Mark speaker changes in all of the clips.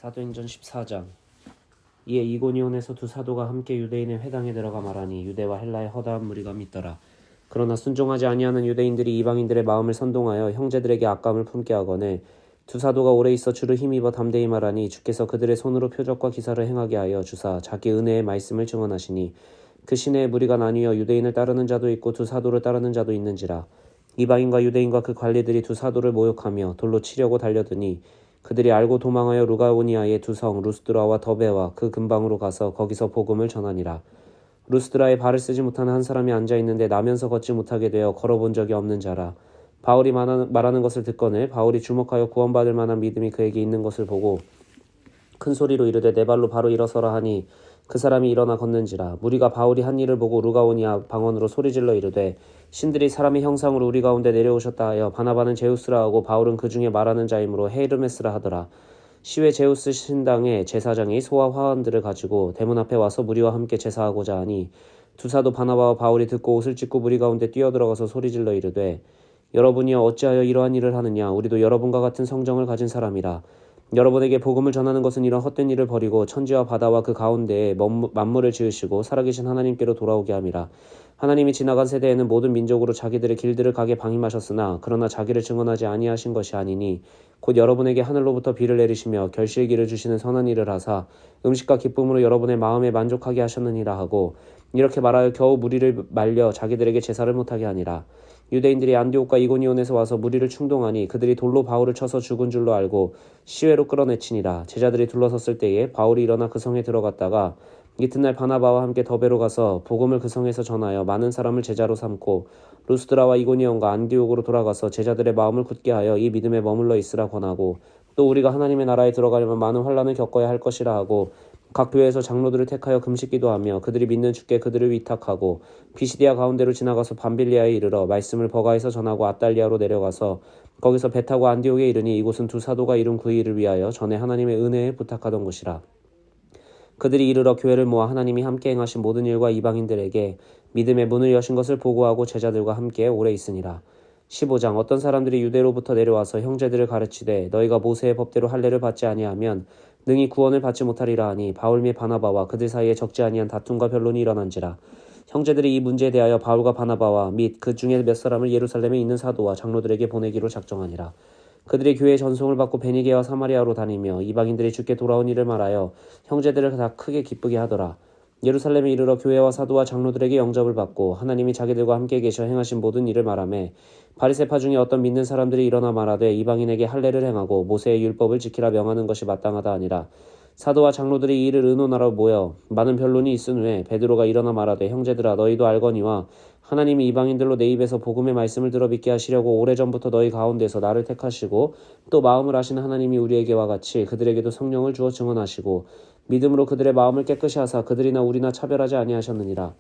Speaker 1: 사도행전 14장. 이에 이고니온에서 두 사도가 함께 유대인의 회당에 들어가 말하니 유대와 헬라의 허다한 무리가 믿더라. 그러나 순종하지 아니하는 유대인들이 이방인들의 마음을 선동하여 형제들에게 악감을 품게 하거늘 두 사도가 오래 있어 주를 힘입어 담대히 말하니 주께서 그들의 손으로 표적과 기사를 행하게 하여 주사 자기 은혜의 말씀을 증언하시니 그 시내에 무리가 나뉘어 유대인을 따르는 자도 있고 두 사도를 따르는 자도 있는지라. 이방인과 유대인과 그 관리들이 두 사도를 모욕하며 돌로 치려고 달려드니 그들이 알고 도망하여 루가오니아의 두 성 루스드라와 더베와 그 근방으로 가서 거기서 복음을 전하니라. 루스드라에 발을 쓰지 못하는 한 사람이 앉아있는데 나면서 걷지 못하게 되어 걸어본 적이 없는 자라. 바울이 말하는 것을 듣거늘 바울이 주목하여 구원받을 만한 믿음이 그에게 있는 것을 보고 큰 소리로 이르되 내 발로 바로 일어서라 하니 그 사람이 일어나 걷는지라. 무리가 바울이 한 일을 보고 루가오니아 방언으로 소리질러 이르되 신들이 사람의 형상으로 우리 가운데 내려오셨다 하여 바나바는 제우스라 하고 바울은 그 중에 말하는 자이므로 헤르메스라 하더라. 시외 제우스 신당의 제사장이 소와 화환들을 가지고 대문 앞에 와서 무리와 함께 제사하고자 하니 두 사도 바나바와 바울이 듣고 옷을 찢고 무리 가운데 뛰어들어가서 소리질러 이르되 여러분이여 어찌하여 이러한 일을 하느냐. 우리도 여러분과 같은 성정을 가진 사람이라. 여러분에게 복음을 전하는 것은 이런 헛된 일을 버리고 천지와 바다와 그 가운데에 만물을 지으시고 살아계신 하나님께로 돌아오게 함이라. 하나님이 지나간 세대에는 모든 민족으로 자기들의 길들을 가게 방임하셨으나 그러나 자기를 증언하지 아니하신 것이 아니니 곧 여러분에게 하늘로부터 비를 내리시며 결실기를 주시는 선한 일을 하사 음식과 기쁨으로 여러분의 마음에 만족하게 하셨느니라 하고 이렇게 말하여 겨우 무리를 말려 자기들에게 제사를 못하게 하니라. 유대인들이 안디옥과 이고니온에서 와서 무리를 충동하니 그들이 돌로 바울을 쳐서 죽은 줄로 알고 시외로 끌어내치니라. 제자들이 둘러섰을 때에 바울이 일어나 그 성에 들어갔다가 이튿날 바나바와 함께 더베로 가서 복음을 그 성에서 전하여 많은 사람을 제자로 삼고 루스드라와 이고니온과 안디옥으로 돌아가서 제자들의 마음을 굳게 하여 이 믿음에 머물러 있으라 권하고 또 우리가 하나님의 나라에 들어가려면 많은 환난을 겪어야 할 것이라 하고 각 교회에서 장로들을 택하여 금식기도 하며 그들이 믿는 주께 그들을 위탁하고 비시디아 가운데로 지나가서 밤빌리아에 이르러 말씀을 버가에서 전하고 아달리아로 내려가서 거기서 배 타고 안디옥에 이르니 이곳은 두 사도가 이룬 그 일을 위하여 전에 하나님의 은혜에 부탁하던 곳이라. 그들이 이르러 교회를 모아 하나님이 함께 행하신 모든 일과 이방인들에게 믿음의 문을 여신 것을 보고하고 제자들과 함께 오래 있으니라. 15장. 어떤 사람들이 유대로부터 내려와서 형제들을 가르치되 너희가 모세의 법대로 할례를 받지 아니하면 능히 구원을 받지 못하리라 하니 바울 및 바나바와 그들 사이에 적지 아니한 다툼과 변론이 일어난지라. 형제들이 이 문제에 대하여 바울과 바나바와 및 그 중에 몇 사람을 예루살렘에 있는 사도와 장로들에게 보내기로 작정하니라. 그들이 교회의 전송을 받고 베니게와 사마리아로 다니며 이방인들이 주께 돌아온 일을 말하여 형제들을 다 크게 기쁘게 하더라. 예루살렘에 이르러 교회와 사도와 장로들에게 영접을 받고 하나님이 자기들과 함께 계셔 행하신 모든 일을 말하며 바리새파 중에 어떤 믿는 사람들이 일어나 말하되 이방인에게 할례를 행하고 모세의 율법을 지키라 명하는 것이 마땅하다 아니라. 사도와 장로들이 이 일을 의논하러 모여 많은 변론이 있은 후에 베드로가 일어나 말하되 형제들아 너희도 알거니와 하나님이 이방인들로 내 입에서 복음의 말씀을 들어 믿게 하시려고 오래전부터 너희 가운데서 나를 택하시고 또 마음을 아시는 하나님이 우리에게와 같이 그들에게도 성령을 주어 증언하시고 믿음으로 그들의 마음을 깨끗이 하사 그들이나 우리나 차별하지 아니하셨느니라.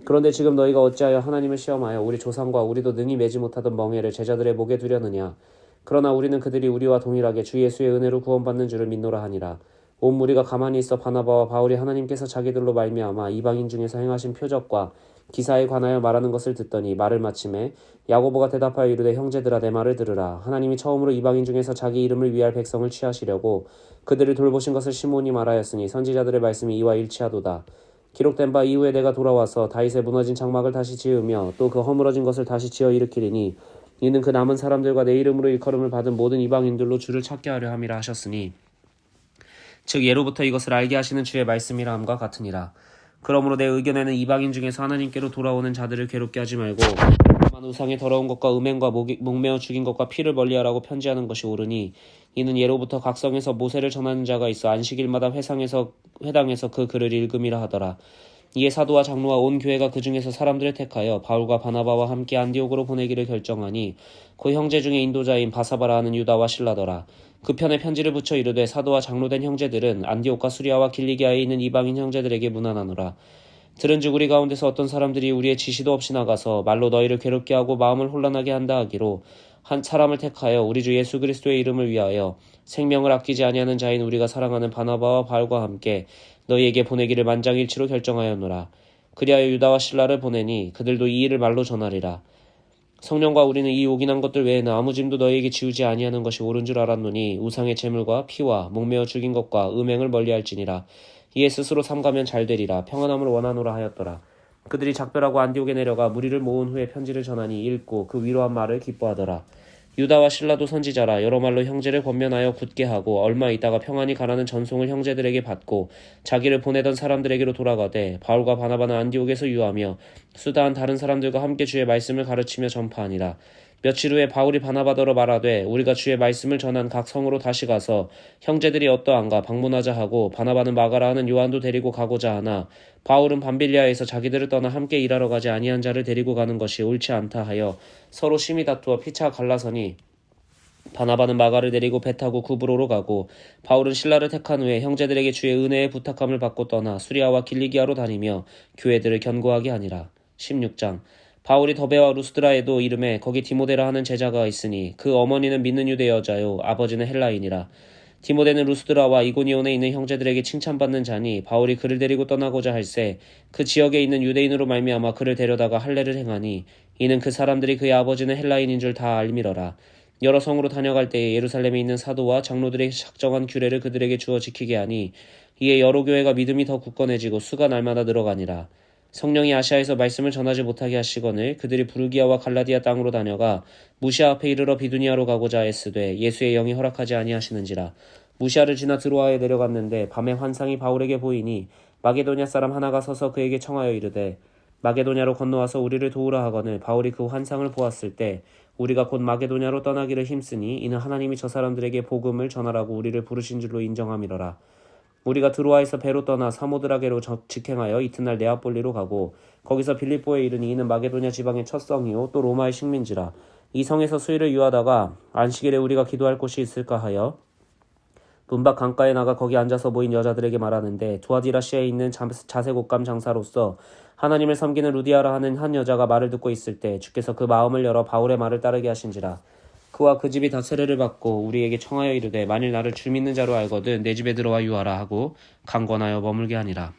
Speaker 1: 그런데 지금 너희가 어찌하여 하나님을 시험하여 우리 조상과 우리도 능히 매지 못하던 멍에를 제자들의 목에 두려느냐. 그러나 우리는 그들이 우리와 동일하게 주 예수의 은혜로 구원받는 줄을 믿노라 하니라. 온 무리가 가만히 있어 바나바와 바울이 하나님께서 자기들로 말미암아 이방인 중에서 행하신 표적과 기사에 관하여 말하는 것을 듣더니 말을 마침에 야고보가 대답하여 이르되 형제들아 내 말을 들으라. 하나님이 처음으로 이방인 중에서 자기 이름을 위할 백성을 취하시려고 그들을 돌보신 것을 시몬이 말하였으니 선지자들의 말씀이 이와 일치하도다. 기록된 바 이후에 내가 돌아와서 다윗의 무너진 장막을 다시 지으며 또 그 허물어진 것을 다시 지어 일으키리니 이는 그 남은 사람들과 내 이름으로 일컬음을 받은 모든 이방인들로 주를 찾게 하려 함이라 하셨으니 즉 예로부터 이것을 알게 하시는 주의 말씀이라 함과 같으니라. 그러므로 내 의견에는 이방인 중에서 하나님께로 돌아오는 자들을 괴롭게 하지 말고 다만 우상의 더러운 것과 음행과 목매어 죽인 것과 피를 멀리하라고 편지하는 것이 옳으니 이는 예로부터 각성에서 모세를 전하는 자가 있어 안식일마다 회당에서 그 글을 읽음이라 하더라. 이에 사도와 장로와 온 교회가 그 중에서 사람들을 택하여 바울과 바나바와 함께 안디옥으로 보내기를 결정하니 그 형제 중에 인도자인 바사바라 하는 유다와 실라더라. 그 편에 편지를 붙여 이르되 사도와 장로된 형제들은 안디옥과 수리아와 길리기아에 있는 이방인 형제들에게 문안하노라. 들은즉 우리 가운데서 어떤 사람들이 우리의 지시도 없이 나가서 말로 너희를 괴롭게 하고 마음을 혼란하게 한다 하기로 한 사람을 택하여 우리 주 예수 그리스도의 이름을 위하여 생명을 아끼지 아니하는 자인 우리가 사랑하는 바나바와 바울과 함께 너희에게 보내기를 만장일치로 결정하였노라. 그리하여 유다와 실라를 보내니 그들도 이 일을 말로 전하리라. 성령과 우리는 이 요긴한 것들 외에는 아무 짐도 너희에게 지우지 아니하는 것이 옳은 줄 알았노니 우상의 제물과 피와 목매어 죽인 것과 음행을 멀리할지니라. 이에 스스로 삼가면 잘되리라. 평안함을 원하노라 하였더라. 그들이 작별하고 안디옥에 내려가 무리를 모은 후에 편지를 전하니 읽고 그 위로한 말을 기뻐하더라. 유다와 실라도 선지자라. 여러 말로 형제를 권면하여 굳게 하고 얼마 있다가 평안히 가라는 전송을 형제들에게 받고 자기를 보내던 사람들에게로 돌아가되 바울과 바나바는 안디옥에서 유하며 수다한 다른 사람들과 함께 주의 말씀을 가르치며 전파하니라. 며칠 후에 바울이 바나바더러 말하되 우리가 주의 말씀을 전한 각 성으로 다시 가서 형제들이 어떠한가 방문하자 하고 바나바는 마가라 하는 요한도 데리고 가고자 하나 바울은 밤빌리아에서 자기들을 떠나 함께 일하러 가지 아니한 자를 데리고 가는 것이 옳지 않다 하여 서로 심히 다투어 피차 갈라서니 바나바는 마가를 데리고 배 타고 구브로로 가고 바울은 실라를 택한 후에 형제들에게 주의 은혜의 부탁함을 받고 떠나 수리아와 길리기아로 다니며 교회들을 견고하게 하니라. 16장 바울이 더베와 루스드라에도 이름에 거기 디모데라 하는 제자가 있으니 그 어머니는 믿는 유대 여자요 아버지는 헬라인이라. 디모데는 루스드라와 이고니온에 있는 형제들에게 칭찬받는 자니 바울이 그를 데리고 떠나고자 할새 그 지역에 있는 유대인으로 말미암아 그를 데려다가 할례를 행하니 이는 그 사람들이 그의 아버지는 헬라인인 줄 다 알미러라. 여러 성으로 다녀갈 때에 예루살렘에 있는 사도와 장로들의 작정한 규례를 그들에게 주어 지키게 하니 이에 여러 교회가 믿음이 더 굳건해지고 수가 날마다 늘어가니라. 성령이 아시아에서 말씀을 전하지 못하게 하시거늘 그들이 부르기아와 갈라디아 땅으로 다녀가 무시아 앞에 이르러 비두니아로 가고자 애쓰되 예수의 영이 허락하지 아니하시는지라. 무시아를 지나 드로아에 내려갔는데 밤에 환상이 바울에게 보이니 마게도냐 사람 하나가 서서 그에게 청하여 이르되 마게도냐로 건너와서 우리를 도우라 하거늘 바울이 그 환상을 보았을 때 우리가 곧 마게도냐로 떠나기를 힘쓰니 이는 하나님이 저 사람들에게 복음을 전하라고 우리를 부르신 줄로 인정함이러라. 우리가 드로아에서 배로 떠나 사모드라게로 직행하여 이튿날 네아폴리로 가고 거기서 빌립보에 이르니 이는 마게도냐 지방의 첫 성이요 또 로마의 식민지라. 이 성에서 수일을 유하다가 안식일에 우리가 기도할 곳이 있을까 하여 문밖 강가에 나가 거기 앉아서 모인 여자들에게 말하는데 두아디라시아에 있는 자색 옷감 장사로서 하나님을 섬기는 루디아라 하는 한 여자가 말을 듣고 있을 때 주께서 그 마음을 열어 바울의 말을 따르게 하신지라. 그와 그 집이 다 세례를 받고 우리에게 청하여 이르되 만일 나를 주 믿는 자로 알거든 내 집에 들어와 유하라 하고 강권하여 머물게 하니라.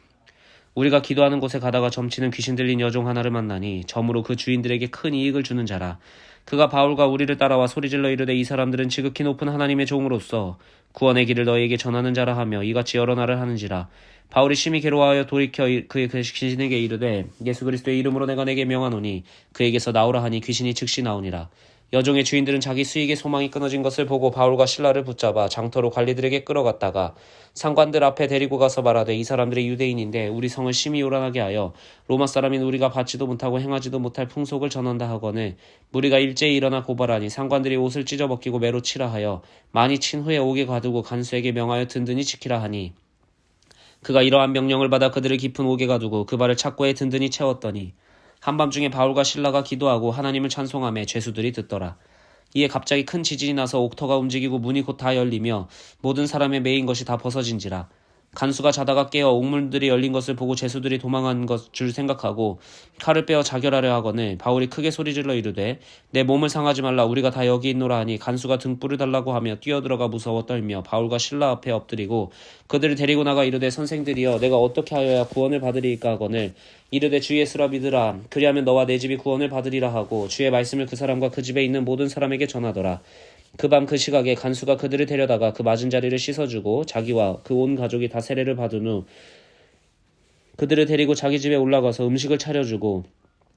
Speaker 1: 우리가 기도하는 곳에 가다가 점치는 귀신 들린 여종 하나를 만나니 점으로 그 주인들에게 큰 이익을 주는 자라. 그가 바울과 우리를 따라와 소리질러 이르되 이 사람들은 지극히 높은 하나님의 종으로서 구원의 길을 너희에게 전하는 자라 하며 이같이 여러 날을 하는지라. 바울이 심히 괴로워하여 돌이켜 그 귀신에게 이르되 예수 그리스도의 이름으로 내가 내게 명하노니 그에게서 나오라 하니 귀신이 즉시 나오니라. 여종의 주인들은 자기 수익의 소망이 끊어진 것을 보고 바울과 실라를 붙잡아 장터로 관리들에게 끌어갔다가 상관들 앞에 데리고 가서 말하되 이 사람들이 유대인인데 우리 성을 심히 요란하게 하여 로마 사람인 우리가 받지도 못하고 행하지도 못할 풍속을 전한다 하거늘 무리가 일제히 일어나 고발하니 상관들이 옷을 찢어 벗기고 매로 치라 하여 많이 친 후에 옥에 가두고 간수에게 명하여 든든히 지키라 하니 그가 이러한 명령을 받아 그들을 깊은 옥에 가두고 그 발을 착고에 든든히 채웠더니 한밤중에 바울과 실라가 기도하고 하나님을 찬송하며 죄수들이 듣더라. 이에 갑자기 큰 지진이 나서 옥터가 움직이고 문이 곧 다 열리며 모든 사람의 매인 것이 다 벗어진지라. 간수가 자다가 깨어 옥문들이 열린 것을 보고 죄수들이 도망한 것 줄 생각하고 칼을 빼어 자결하려 하거늘 바울이 크게 소리질러 이르되 내 몸을 상하지 말라 우리가 다 여기 있노라 하니 간수가 등불을 달라고 하며 뛰어들어가 무서워 떨며 바울과 실라 앞에 엎드리고 그들을 데리고 나가 이르되 선생들이여 내가 어떻게 하여야 구원을 받으리이까 하거늘 이르되 주 예수라 믿으라 그리하면 너와 내 집이 구원을 받으리라 하고 주의 말씀을 그 사람과 그 집에 있는 모든 사람에게 전하더라. 그 밤 그 시각에 간수가 그들을 데려다가 그 맞은 자리를 씻어주고 자기와 그 온 가족이 다 세례를 받은 후 그들을 데리고 자기 집에 올라가서 음식을 차려주고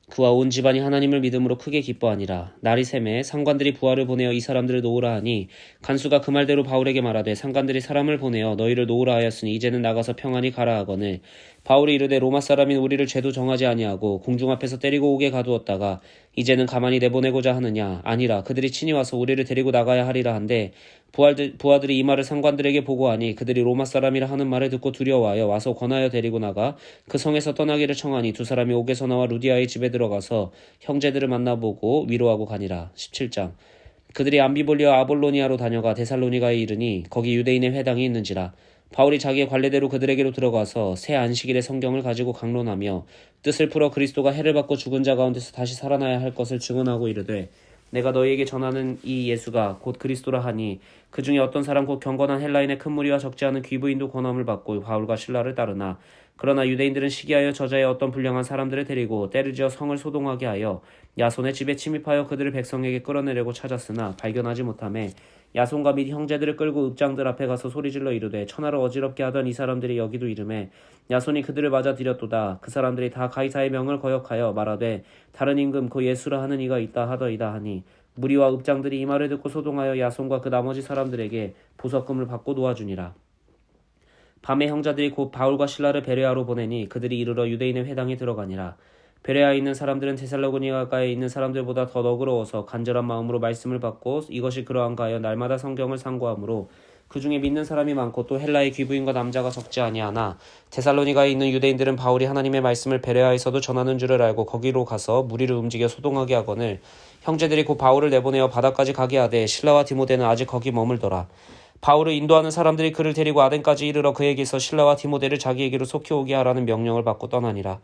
Speaker 1: 그와 온 집안이 하나님을 믿음으로 크게 기뻐하니라. 날이 새매 상관들이 부하를 보내어 이 사람들을 놓으라 하니 간수가 그 말대로 바울에게 말하되 상관들이 사람을 보내어 너희를 놓으라 하였으니 이제는 나가서 평안히 가라 하거늘 바울이 이르되 로마 사람인 우리를 죄도 정하지 아니하고 공중 앞에서 때리고 옥에 가두었다가 이제는 가만히 내보내고자 하느냐. 아니라 그들이 친히 와서 우리를 데리고 나가야 하리라 한데 부하들이 이 말을 상관들에게 보고하니 그들이 로마 사람이라 하는 말을 듣고 두려워하여 와서 권하여 데리고 나가 그 성에서 떠나기를 청하니 두 사람이 옥에서 나와 루디아의 집에 들어가서 형제들을 만나보고 위로하고 가니라. 17장 그들이 암비볼리와 아볼로니아로 다녀가 데살로니가에 이르니 거기 유대인의 회당이 있는지라. 바울이 자기의 관례대로 그들에게로 들어가서 새 안식일의 성경을 가지고 강론하며 뜻을 풀어 그리스도가 해를 받고 죽은 자 가운데서 다시 살아나야 할 것을 증언하고 이르되 내가 너희에게 전하는 이 예수가 곧 그리스도라 하니 그 중에 어떤 사람 곧 경건한 헬라인의 큰 무리와 적지 않은 귀부인도 권함을 받고 바울과 실라를 따르나 그러나 유대인들은 시기하여 저자의 어떤 불량한 사람들을 데리고 때를 지어 성을 소동하게 하여 야손의 집에 침입하여 그들을 백성에게 끌어내려고 찾았으나 발견하지 못하매 야손과 및 형제들을 끌고 읍장들 앞에 가서 소리질러 이르되 천하를 어지럽게 하던 이 사람들이 여기도 이르매 야손이 그들을 맞아 들였도다. 그 사람들이 다 가이사의 명을 거역하여 말하되 다른 임금 그 예수라 하는 이가 있다 하더이다 하니 무리와 읍장들이 이 말을 듣고 소동하여 야손과 그 나머지 사람들에게 보석금을 받고 놓아주니라. 밤에 형제들이 곧 바울과 실라를 베레아로 보내니 그들이 이르러 유대인의 회당에 들어가니라. 베레아에 있는 사람들은 데살로니가에 있는 사람들보다 더 너그러워서 간절한 마음으로 말씀을 받고 이것이 그러한가 하여 날마다 성경을 상고하므로 그 중에 믿는 사람이 많고 또 헬라의 귀부인과 남자가 적지 아니하나 데살로니가에 있는 유대인들은 바울이 하나님의 말씀을 베레아에서도 전하는 줄을 알고 거기로 가서 무리를 움직여 소동하게 하거늘 형제들이 곧 바울을 내보내어 바다까지 가게 하되 실라와 디모데는 아직 거기 머물더라. 바울을 인도하는 사람들이 그를 데리고 아덴까지 이르러 그에게서 실라와 디모데를 자기에게로 속히 오게 하라는 명령을 받고 떠나니라.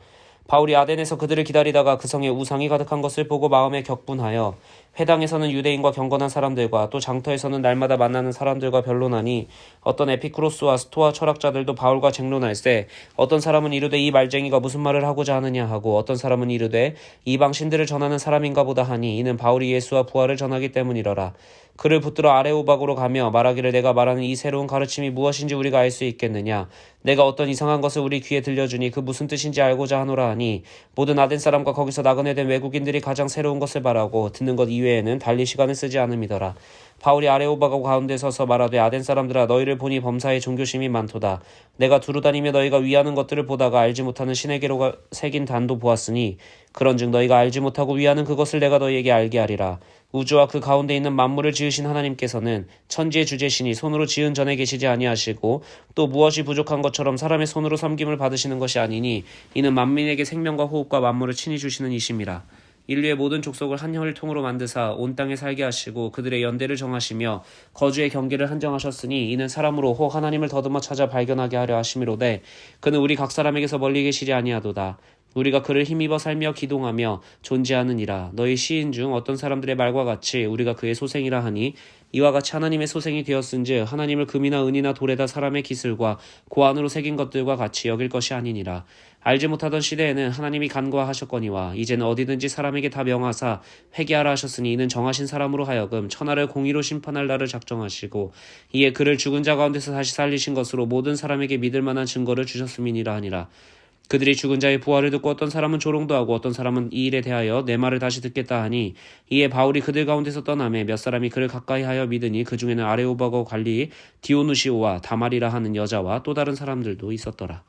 Speaker 1: 바울이 아덴에서 그들을 기다리다가 그 성에 우상이 가득한 것을 보고 마음에 격분하여 회당에서는 유대인과 경건한 사람들과 또 장터에서는 날마다 만나는 사람들과 변론하니 어떤 에피쿠로스와 스토아 철학자들도 바울과 쟁론할세 어떤 사람은 이르되 이 말쟁이가 무슨 말을 하고자 하느냐 하고 어떤 사람은 이르되 이방 신들을 전하는 사람인가 보다 하니 이는 바울이 예수와 부활을 전하기 때문이러라. 그를 붙들어 아레오박으로 가며 말하기를 내가 말하는 이 새로운 가르침이 무엇인지 우리가 알 수 있겠느냐. 내가 어떤 이상한 것을 우리 귀에 들려주니 그 무슨 뜻인지 알고자 하노라 하니 모든 아덴 사람과 거기서 나그네 된 외국인들이 가장 새로운 것을 바라고 듣는 것 이외에는 달리 시간을 쓰지 않음이더라. 바울이 아레오바가 가운데 서서 말하되 아덴 사람들아 너희를 보니 범사에 종교심이 많도다. 내가 두루다니며 너희가 위하는 것들을 보다가 알지 못하는 신에게로 새긴 단도 보았으니 그런즉 너희가 알지 못하고 위하는 그것을 내가 너희에게 알게 하리라. 우주와 그 가운데 있는 만물을 지으신 하나님께서는 천지의 주제시니 손으로 지은 전에 계시지 아니하시고 또 무엇이 부족한 것처럼 사람의 손으로 섬김을 받으시는 것이 아니니 이는 만민에게 생명과 호흡과 만물을 친히 주시는 이심이라. 인류의 모든 족속을 한 혈통으로 만드사 온 땅에 살게 하시고 그들의 연대를 정하시며 거주의 경계를 한정하셨으니 이는 사람으로 혹 하나님을 더듬어 찾아 발견하게 하려 하심이로되 그는 우리 각 사람에게서 멀리 계시지 아니하도다. 우리가 그를 힘입어 살며 기동하며 존재하느니라. 너희 시인 중 어떤 사람들의 말과 같이 우리가 그의 소생이라 하니 이와 같이 하나님의 소생이 되었은즉 하나님을 금이나 은이나 돌에다 사람의 기술과 고안으로 새긴 것들과 같이 여길 것이 아니니라. 알지 못하던 시대에는 하나님이 간과하셨거니와 이제는 어디든지 사람에게 다 명하사 회개하라 하셨으니 이는 정하신 사람으로 하여금 천하를 공의로 심판할 날을 작정하시고 이에 그를 죽은 자 가운데서 다시 살리신 것으로 모든 사람에게 믿을 만한 증거를 주셨음이니라 하니라. 그들이 죽은 자의 부활을 듣고 어떤 사람은 조롱도 하고 어떤 사람은 이 일에 대하여 내 말을 다시 듣겠다 하니 이에 바울이 그들 가운데서 떠나매 몇 사람이 그를 가까이 하여 믿으니 그 중에는 아레오바고 관리 디오누시오와 다말이라 하는 여자와 또 다른 사람들도 있었더라.